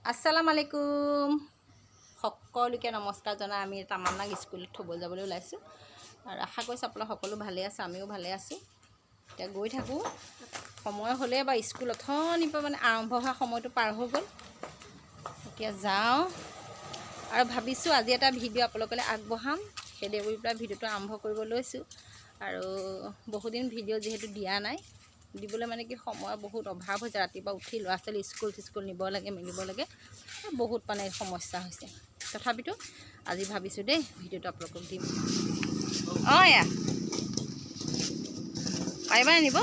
আসসালামু আলাইকুম সকলোকে নমস্কাৰ জনাই আমি তামান্নাক স্কুলত থ'ব যাবলৈ ওলাইছোঁ আৰু আশা কৰিছোঁ আপোনালোক সকলো ভালে আছে আমিও ভালে আছোঁ এতিয়া গৈ থাকোঁ সময় হ'লে বা স্কুল অথনিৰ পৰা মানে আৰম্ভ হোৱা সময়টো পাৰ হৈ গ'ল এতিয়া যাওঁ আৰু ভাবিছোঁ আজি এটা ভিডিঅ' আপোনালোকলৈ আগবঢ়াম সেইদে বুলি পেলাই ভিডিঅ'টো আৰম্ভ কৰিব লৈছোঁ আৰু বহুদিন ভিডিঅ' যিহেতু দিয়া নাই দিবলৈ মানে কি সময় বহুত অভাৱ হৈছে ৰাতিপুৱা উঠি ল'ৰা ছোৱালী স্কুল নিব লাগে মেলিব লাগে বহুত মানে সমস্যা হৈছে তথাপিতো আজি ভাবিছোঁ দেই ভিডিঅ'টো আপোনালোকক দিম এয়া পাৰিবা নিব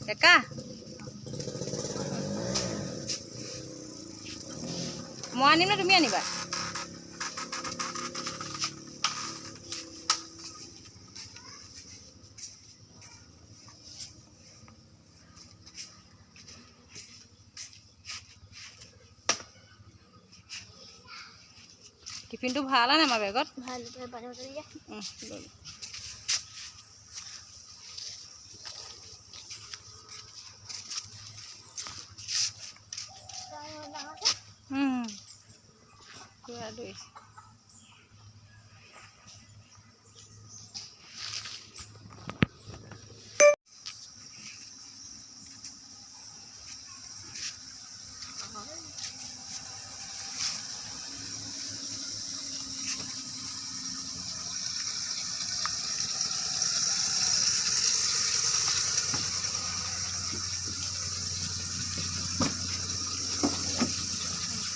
ডেকা মই আনিম নে তুমি আনিবা টিফিনটো ভাল আনে আমাৰ বেগত ভাল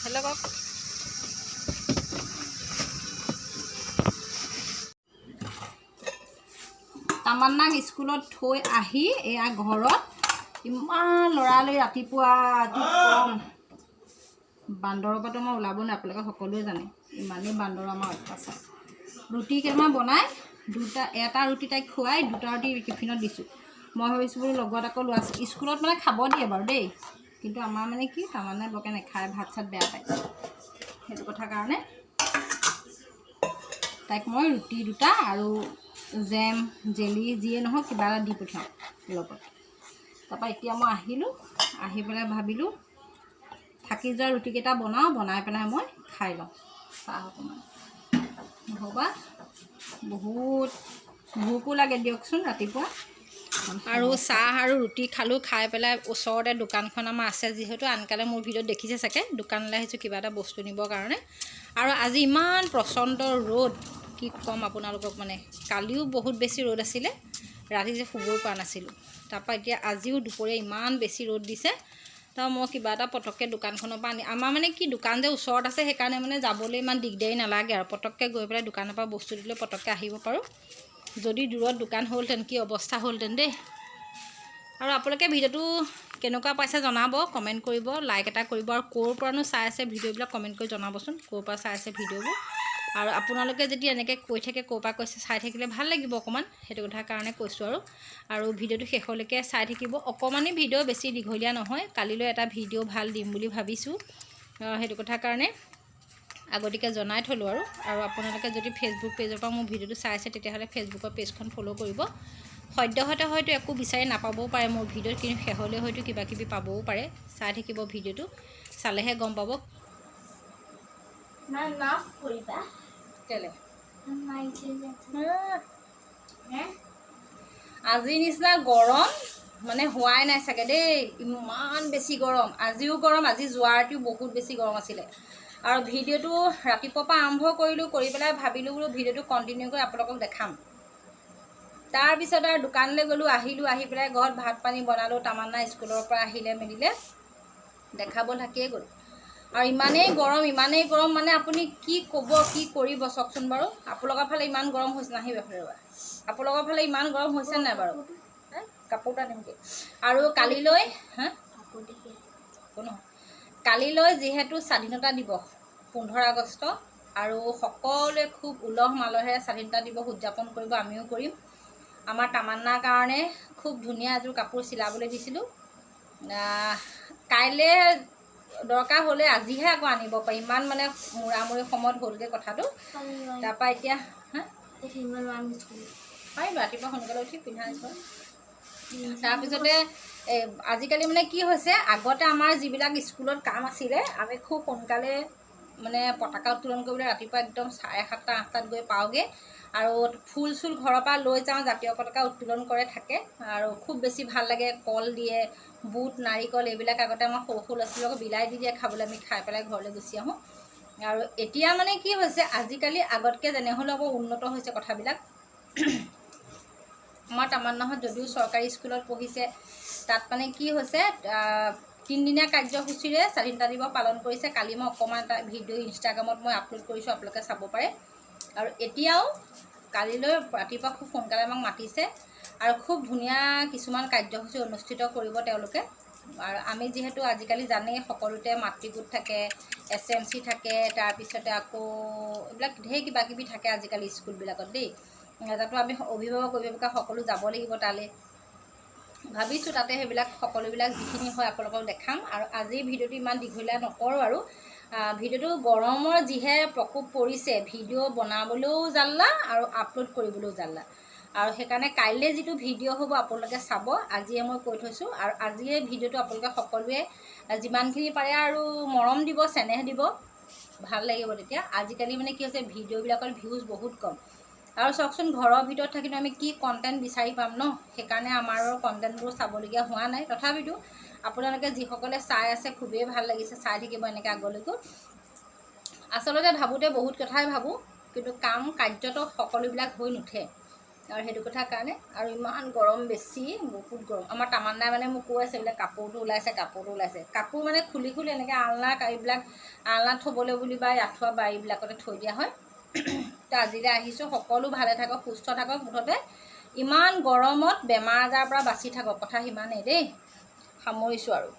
হেল্ল' কওক তামান্নাক স্কুলত থৈ আহি এয়া ঘৰত ইমান লৰালৰি ৰাতিপুৱা আজি কম বান্দৰৰ পৰাটো মই ওলাব নাই আপোনালোকে সকলোৱে জানে ইমানেই বান্দৰ আমাৰ অত্যাচাৰ ৰুটি কেইটামান বনাই এটা ৰুটি তাইক খুৱাই দুটা ৰুটি টিফিনত দিছোঁ মই ভাবিছোঁ বোলো লগত আকৌ ল'ৰা স্কুলত মানে খাব দিয়ে বাৰু দেই কিন্তু আমাৰ মানে কি তামান্নাই বৰকৈ নাখায় ভাত চাত বেয়া পায় সেইটো কথাৰ কাৰণে তাইক মই ৰুটি দুটা আৰু জেম জেলি যিয়ে নহওক কিবা এটা দি পঠিয়াওঁ লগত তাৰপৰা এতিয়া মই আহিলোঁ আহি পেলাই ভাবিলোঁ থাকি যোৱা ৰুটিকেইটা বনাই পেলাই মই খাই লওঁ চাহ অকণমান নহ'বা বহুত ভোকো লাগে দিয়কচোন ৰাতিপুৱা আৰু চাহ আৰু ৰুটি খালোঁ খাই পেলাই ওচৰতে দোকানখন আমাৰ আছে যিহেতু আনকালে মোৰ ভিডিঅ'ত দেখিছে চাগে দোকানলৈ আহিছোঁ কিবা এটা বস্তু নিবৰ কাৰণে আৰু আজি ইমান প্ৰচণ্ড ৰ'দ কি ক'ম আপোনালোকক মানে কালিও বহুত বেছি ৰ'দ আছিলে ৰাতি যে শুবই পৰা নাছিলোঁ তাৰপৰা এতিয়া আজিও দুপৰীয়া ইমান বেছি ৰ'দ দিছে তাৰ মই কিবা এটা পটককৈ দোকানখনৰ পৰা আনি আমাৰ মানে কি দোকান যে ওচৰত আছে সেইকাৰণে মানে যাবলৈ ইমান দিগদাৰী নালাগে আৰু পটককৈ গৈ পেলাই দোকানৰ পৰা বস্তু দিলে পটককৈ আহিব পাৰোঁ যদি দূৰত দোকান হ'লহেঁতেন কি অৱস্থা হ'লহেঁতেন দেই আৰু আপোনালোকে ভিডিঅ'টো কেনেকুৱা পাইছে জনাব কমেণ্ট কৰিব লাইক এটা কৰিব আৰু ক'ৰ পৰানো চাই আছে ভিডিঅ'বিলাক কমেণ্ট কৰি জনাবচোন ক'ৰ পৰা চাই আছে ভিডিঅ'বোৰ আৰু আপোনালোকে যদি এনেকৈ কৈ থাকে ক'ৰ পৰা কৈছে চাই থাকিলে ভাল লাগিব অকণমান সেইটো কথাৰ কাৰণে কৈছোঁ আৰু ভিডিঅ'টো শেষলৈকে চাই থাকিব অকণমানেই ভিডিঅ' বেছি দীঘলীয়া নহয় কালিলৈ এটা ভিডিঅ' ভাল দিম বুলি ভাবিছোঁ সেইটো কথাৰ কাৰণে আগতীয়াকৈ জনাই থ'লোঁ আৰু আপোনালোকে যদি ফেচবুক পেজৰ পৰা মোৰ ভিডিঅ'টো চাই আছে তেতিয়াহ'লে ফেচবুকৰ পেজখন ফ'ল' কৰিব সদ্যহতে হয়তো একো বিচাৰি নাপাবও পাৰে মোৰ ভিডিঅ'ত কিন্তু শেষলৈ হয়তো কিবা কিবি পাবও পাৰে চাই থাকিব ভিডিঅ'টো চালেহে গম পাব আজিৰ নিচিনা গৰম মানে হোৱাই নাই চাগে দেই ইমান বেছি গৰম আজিও গৰম আজি যোৱা ৰাতিও বহুত বেছি গৰম আছিলে আৰু ভিডিঅ'টো ৰাতিপুৱাৰ পৰা আৰম্ভ কৰিলোঁ কৰি পেলাই ভাবিলোঁ বোলো ভিডিঅ'টো কণ্টিনিউ কৰি আপোনালোকক দেখাম তাৰপিছত আৰু দোকানলৈ গ'লোঁ আহিলোঁ আহি পেলাই ঘৰত ভাত পানী বনালোঁ তামান্না স্কুলৰ পৰা আহিলে মেলিলে দেখাব থাকিয়ে গ'ল আৰু ইমানেই গৰম মানে আপুনি কি ক'ব কি কৰিব চাওকচোন বাৰু আপোনালোকৰ ফালে ইমান গৰম হৈছে নাহিব ৰ'বা আপোনালোকৰ ফালে ইমান গৰম হৈছে নাই বাৰু কাপোৰটা নিমকৈ আৰু কালিলৈ যিহেতু স্বাধীনতা দিৱস 15 আগষ্ট আৰু সকলোৱে খুব উলহ মালহেৰে স্বাধীনতা দিৱস উদযাপন কৰিব আমিও কৰিম আমাৰ তামান্নাৰ কাৰণে খুব ধুনীয়া এযোৰ কাপোৰ চিলাবলৈ দিছিলোঁ কাইলৈ দৰকাৰ হ'লে আজিহে আকৌ আনিব পাৰি ইমান মানে মূৰামূৰি সময়ত হ'লগৈ কথাটো তাৰপৰা এতিয়া পাৰিব ৰাতিপুৱা সোনকালে উঠি পিন্ধা তাৰপিছতে আজিকালি মানে কি হৈছে, আগতে আমাৰ যিবিলাক স্কুলত কাম আছিলে আমি খুব সোনকালে মানে পতাকা উত্তোলন কৰিবলৈ ৰাতিপুৱা একদম 7:30 8টাত গৈ পাওঁগৈ আৰু ফুল চুল ঘৰৰ পৰা লৈ যাওঁ, জাতীয় পতাকা উত্তোলন কৰে থাকে আৰু খুব বেছি ভাল লাগে। কল দিয়ে, বুট নাৰিকল এইবিলাক আগতে আমাৰ সৰু সৰু ল'ৰা ছোৱালীক বিলাই দি দিয়ে খাবলৈ, আমি খাই পেলাই ঘৰলৈ গুচি আহোঁ। আৰু এতিয়া মানে কি হৈছে, আজিকালি আগতকৈ যেনেহ'লেও আকৌ উন্নত হৈছে কথাবিলাক। আমাৰ তামান্নাহঁত যদিও চৰকাৰী স্কুলত পঢ়িছে, তাত মানে কি হৈছে 3দিনীয়া কাৰ্যসূচীৰে স্বাধীনতা দিৱস পালন কৰিছে। কালি মই অকণমান এটা ভিডিঅ' ইনষ্টাগ্ৰামত মই আপলোড কৰিছোঁ, আপোনালোকে চাব পাৰে। আৰু এতিয়াও কালিলৈ ৰাতিপুৱা খুব সোনকালে আমাক মাতিছে আৰু খুব ধুনীয়া কিছুমান কাৰ্যসূচী অনুষ্ঠিত কৰিব তেওঁলোকে। আৰু আমি যিহেতু আজিকালি জানেই সকলোতে মাতৃগোট থাকে, SMC থাকে, তাৰপিছতে আকৌ এইবিলাক ঢেৰ কিবা কিবি থাকে আজিকালি স্কুলবিলাকত দেই। তাতো আমি অভিভাৱক অভিভাৱিকা সকলো যাব লাগিব তালৈ। ভাবিছোঁ তাতে সেইবিলাক সকলোবিলাক যিখিনি হয় আপোনালোকক দেখাম। আৰু আজিৰ ভিডিঅ'টো ইমান দীঘলীয়া নকৰোঁ আৰু ভিডিঅ'টো গৰমৰ যিহে প্ৰকোপ পৰিছে, ভিডিঅ' বনাবলৈও জাল্লা আৰু আপলোড কৰিবলৈও জাল্লা। আৰু সেইকাৰণে কাইলৈ যিটো ভিডিঅ' হ'ব আপোনালোকে চাব, আজিয়ে মই কৈ থৈছোঁ। আৰু আজিয়ে ভিডিঅ'টো আপোনালোকে সকলোৱে যিমানখিনি পাৰে আৰু মৰম দিব, চেনেহ দিব, ভাল লাগিব তেতিয়া। আজিকালি মানে কি হৈছে, ভিডিঅ'বিলাকৰ ভিউজ বহুত কম। আৰু চাওকচোন, ঘৰৰ ভিতৰত থাকিলে আমি কি কণ্টেণ্ট বিচাৰি পাম ন, সেইকাৰণে আমাৰো কণ্টেণ্টবোৰ চাবলগীয়া হোৱা নাই। তথাপিতো আপোনালোকে যিসকলে চাই আছে খুবেই ভাল লাগিছে, চাই থাকিব এনেকৈ আগলৈকো। আচলতে ভাবোঁতে বহুত কথাই ভাবোঁ, কিন্তু কাম কাৰ্যত সকলোবিলাক হৈ নুঠে। আৰু সেইটো কথাৰ কাৰণে। আৰু ইমান গৰম বেছি, বহুত গৰম। আমাৰ তামান্নাই মানে মোক কৈ আছে বোলে কাপোৰটো ওলাইছে, কাপোৰটো ওলাইছে। কাপোৰ মানে খুলি খুলি এনেকৈ আলনা এইবিলাক আলনাত থ'বলৈ বুলি বা আঁঠুৱা বাৰীবিলাকতে থৈ দিয়া হয়। তো আজিলৈ আহিছোঁ, সকলো ভালে থাকক, সুস্থ থাকক, মুঠতে ইমান গৰমত বেমাৰ আজাৰৰ পৰা বাচি থাকক, কথা সিমানেই দেই। সামৰিছোঁ আৰু।